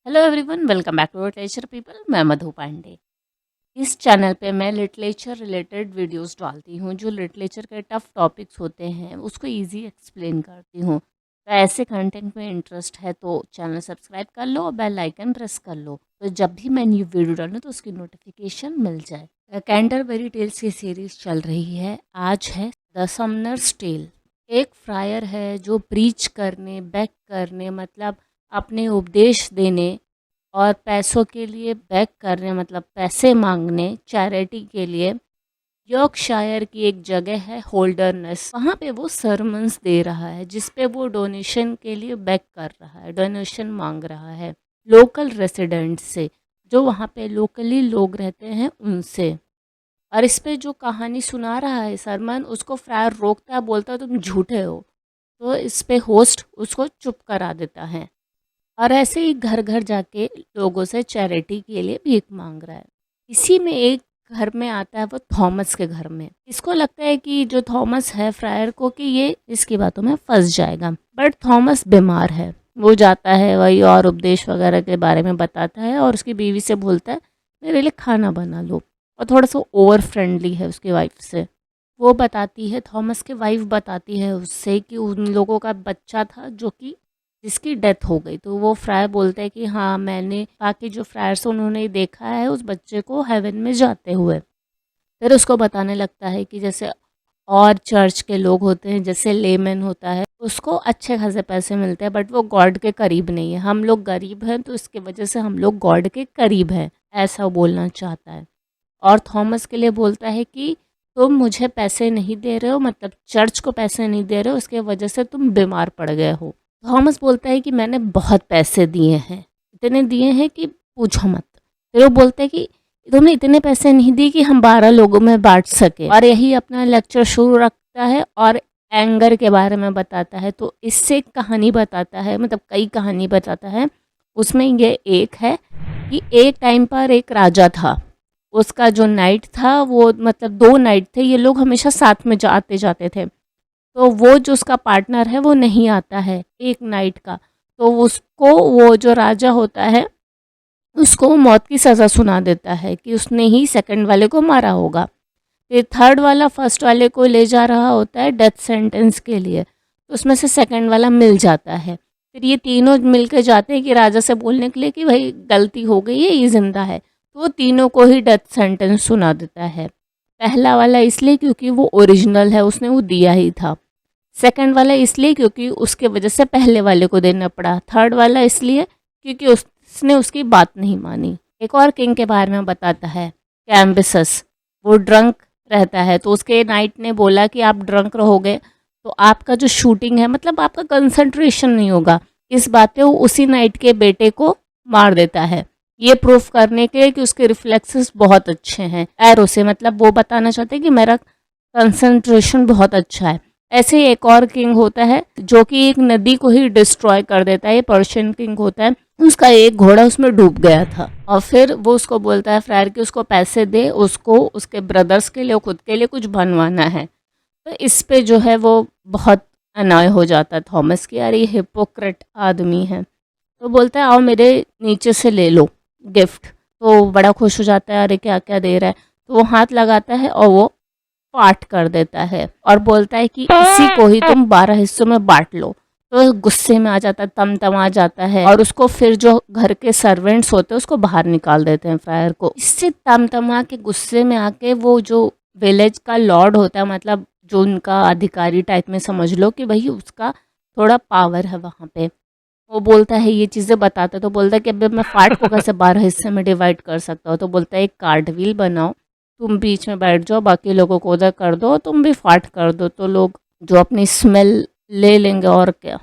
Hello everyone, welcome back to literature people. मैं मधु पांडे। इस channel पे मैं लिटरेचर रिलेटेड वीडियोस डालती हूँ। जो लिटरेचर के टफ टॉपिक्स होते हैं उसको इजी एक्सप्लेन करती हूँ। तो ऐसे कंटेंट में इंटरेस्ट है तो चैनल सब्सक्राइब कर लो और बेल आइकन प्रेस कर लो, तो जब भी मैं न्यू वीडियो डालूँ तो उसकी नोटिफिकेशन मिल जाए। कैंटरबरी टेल्स की सीरीज चल रही है। आज है द समनर्स टेल। एक फ्रायर है जो प्रीच करने, बैक करने मतलब अपने उपदेश देने और पैसों के लिए बैक करने मतलब पैसे मांगने चैरिटी के लिए यॉर्कशायर की एक जगह है होल्डरनेस, वहाँ पे वो सरमन्स दे रहा है जिस पे वो डोनेशन के लिए बैक कर रहा है, डोनेशन मांग रहा है लोकल रेसिडेंट से, जो वहाँ पे लोकली लोग रहते हैं उनसे। और इस पे जो कहानी सुना रहा है सरमन, उसको फ्रायर रोकता है, बोलता है तुम झूठे हो। तो इस पे होस्ट उसको चुप करा देता है और ऐसे ही घर घर जाके लोगों से चैरिटी के लिए भीख मांग रहा है। इसी में एक घर में आता है वो थॉमस के घर में। इसको लगता है कि जो थॉमस है फ्रायर को कि ये इसकी बातों में फंस जाएगा, बट थॉमस बीमार है। वो जाता है वही और उपदेश वगैरह के बारे में बताता है और उसकी बीवी से बोलता है मेरे लिए खाना बना लो। और थोड़ा सा ओवर फ्रेंडली है उसकी वाइफ से। वो बताती है, थॉमस की वाइफ बताती है उससे कि उन लोगों का बच्चा था जो कि जिसकी डेथ हो गई। तो वो फ्रायर बोलते हैं कि हाँ मैंने बाकी जो फ्रायर्स उन्होंने देखा है उस बच्चे को हेवन में जाते हुए। फिर उसको बताने लगता है कि जैसे और चर्च के लोग होते हैं, जैसे लेमन होता है, उसको अच्छे खासे पैसे मिलते हैं बट वो गॉड के करीब नहीं है। हम लोग गरीब हैं तो इसकी वजह से हम लोग गॉड के करीब हैं, ऐसा वो बोलना चाहता है। और थॉमस के लिए बोलता है कि तुम मुझे पैसे नहीं दे रहे हो, मतलब चर्च को पैसे नहीं दे रहे हो, उसके वजह से तुम बीमार पड़ गए हो। थॉमस बोलता है कि मैंने बहुत पैसे दिए हैं, इतने दिए हैं कि पूछो मत। फिर वो बोलता है कि तुमने इतने पैसे नहीं दिए कि हम 12 लोगों में बांट सके। और यही अपना लेक्चर शुरू रखता है और एंगर के बारे में बताता है। तो इससे कहानी बताता है, मतलब कई कहानी बताता है। उसमें ये एक है कि एक टाइम पर एक राजा था, उसका जो नाइट था वो मतलब 2 नाइट थे, ये लोग हमेशा साथ में आते जाते थे। तो वो जो उसका पार्टनर है वो नहीं आता है एक नाइट का, तो उसको वो जो राजा होता है उसको मौत की सज़ा सुना देता है कि उसने ही सेकंड वाले को मारा होगा। फिर थर्ड वाला फर्स्ट वाले को ले जा रहा होता है डेथ सेंटेंस के लिए, तो उसमें से सेकंड वाला मिल जाता है। फिर ये तीनों मिल के जाते हैं कि राजा से बोलने के लिए कि भाई गलती हो गई है, ये ज़िंदा है। तो वो तीनों को ही डेथ सेंटेंस सुना देता है। पहला वाला इसलिए क्योंकि वो ओरिजिनल है, उसने वो दिया ही था। सेकंड वाला इसलिए क्योंकि उसके वजह से पहले वाले को देना पड़ा। थर्ड वाला इसलिए क्योंकि उसने उसकी बात नहीं मानी। एक और किंग के बारे में बताता है, कैम्बिसस। वो ड्रंक रहता है, तो उसके नाइट ने बोला कि आप ड्रंक रहोगे तो आपका जो शूटिंग है मतलब आपका कंसंट्रेशन नहीं होगा। इस बात पे वो उसी नाइट के बेटे को मार देता है, ये प्रूफ करने के लिए कि उसके रिफ्लेक्सेस बहुत अच्छे हैं एरो से। मतलब वो बताना चाहते हैं कि मेरा कंसंट्रेशन बहुत अच्छा है। ऐसे ही एक और किंग होता है जो कि एक नदी को ही डिस्ट्रॉय कर देता है, ये पर्शियन किंग होता है। उसका एक घोड़ा उसमें डूब गया था और फिर वो उसको बोलता है फ्रायर कि उसको पैसे दे, उसको उसके ब्रदर्स के लिए खुद के लिए कुछ बनवाना है। तो इस पे जो है वो बहुत अनाय हो जाता है थॉमस की, यार ये हिपोक्रेट आदमी है। तो बोलता है आओ मेरे नीचे से ले लो गिफ्ट। तो बड़ा खुश हो जाता है, अरे क्या क्या दे रहा है। तो वो हाथ लगाता है और वो पार्ट कर देता है और बोलता है कि इसी को ही तुम 12 हिस्सों में बांट लो। तो गुस्से में आ जाता है, तम-तमा जाता है और उसको फिर जो घर के सर्वेंट्स होते हैं उसको बाहर निकाल देते हैं फ्रायर को। इससे तम-तमा के गुस्से में आके वो जो विलेज का लॉर्ड होता है, मतलब जो उनका अधिकारी टाइप में समझ लो कि भाई उसका थोड़ा पावर है वहाँ पे, वो बोलता है ये चीज़ें बताता है। तो बोलता है कि अभी मैं फाट को कैसे 12 हिस्से में डिवाइड कर सकता हूँ। तो बोलता है एक कार्ड व्हील बनाओ, तुम बीच में बैठ जाओ, बाकी लोगों को उधर कर दो, तुम भी फाट कर दो, तो लोग जो अपनी स्मेल ले लेंगे और क्या,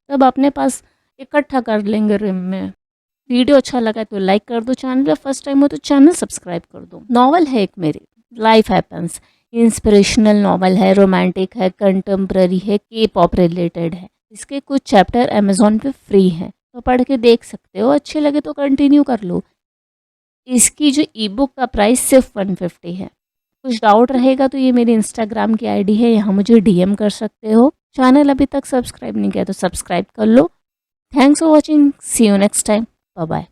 तब अपने पास इकट्ठा कर लेंगे रिम में। वीडियो अच्छा लगा तो लाइक कर दो, चैनल पे फर्स्ट टाइम हो तो चैनल सब्सक्राइब कर दो। नॉवल है एक मेरी, लाइफ हैपन्स, इंस्पिरेशनल नॉवल है, रोमांटिक है, कंटेम्प्ररी है, के पॉप रिलेटेड है। इसके कुछ चैप्टर अमेजोन पे फ्री हैं तो पढ़ के देख सकते हो, अच्छे लगे तो कंटिन्यू कर लो। इसकी जो ई बुक का प्राइस सिर्फ 150 है। कुछ डाउट रहेगा तो ये मेरी इंस्टाग्राम की आईडी है, यहाँ मुझे डीएम कर सकते हो। चैनल अभी तक सब्सक्राइब नहीं किया तो सब्सक्राइब कर लो। Thanks for watching, see you next time, bye bye.